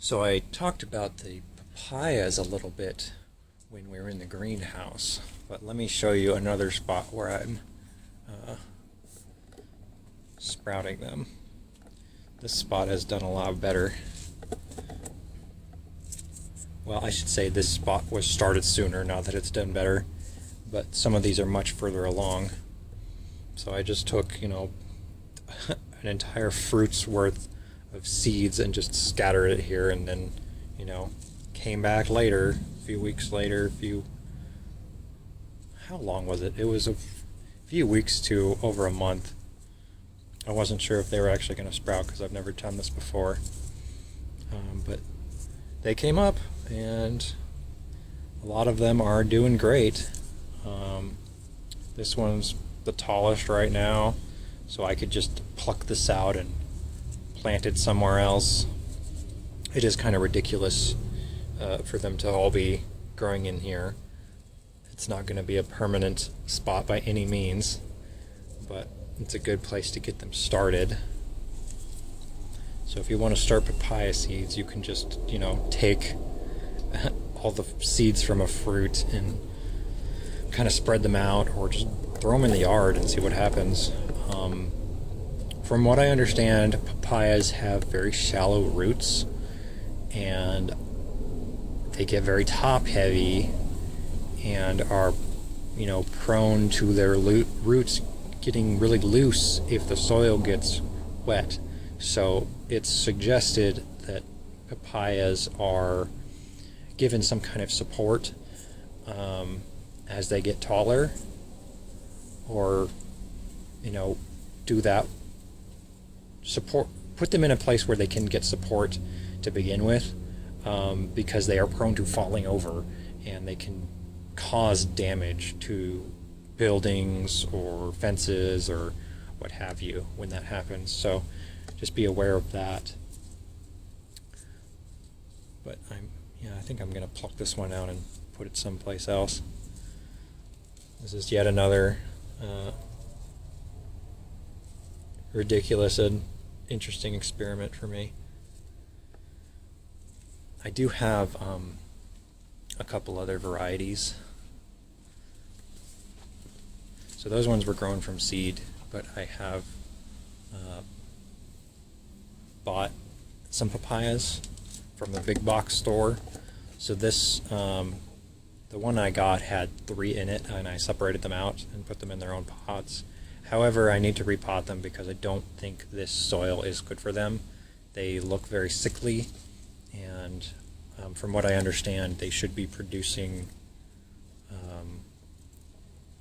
So I talked about the papayas a little bit when we were in the greenhouse, but let me show you another spot where I'm sprouting them. This spot has done a lot better. Well, I should say this spot was started sooner, not that it's done better, but some of these are much further along. So I just took, an entire fruit's worth of seeds and just scattered it here, and then, came back later, a few weeks later, how long was it? It was a few weeks to over a month. I wasn't sure if they were actually going to sprout because I've never done this before. But they came up, and a lot of them are doing great. This one's the tallest right now, so I could just pluck this out and plant it somewhere else. It is kind of ridiculous for them to all be growing in here. It's not going to be a permanent spot by any means, but it's a good place to get them started. So if you want to start papaya seeds, you can just, take all the seeds from a fruit and kind of spread them out, or just throw them in the yard and see what happens. From what I understand, papayas have very shallow roots, and they get very top heavy and are, prone to their roots getting really loose if the soil gets wet. So it's suggested that papayas are given some kind of support as they get taller, or do that support, put them in a place where they can get support to begin with, because they are prone to falling over, and they can cause damage to buildings or fences or what have you when that happens. So just be aware of that. But I think I'm going to pluck this one out and put it someplace else. This is yet another ridiculous and interesting experiment for me. I do have a couple other varieties. So those ones were grown from seed, but I have bought some papayas from the big box store. So this, the one I got had 3 in it, and I separated them out and put them in their own pots. However, I need to repot them because I don't think this soil is good for them. They look very sickly, and from what I understand, they should be producing,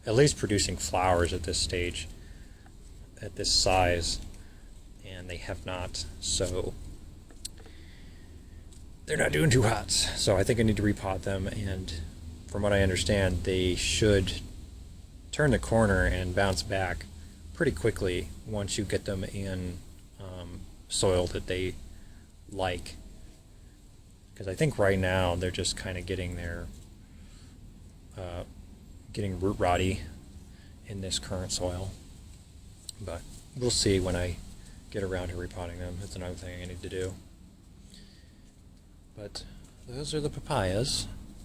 at least producing flowers at this stage, at this size, and they have not. So they're not doing too hot. So I think I need to repot them, and from what I understand, they should turn the corner and bounce back pretty quickly once you get them in soil that they like. Because I think right now they're just kind of getting their getting root rotty in this current soil. But we'll see when I get around to repotting them. That's another thing I need to do. But those are the papayas.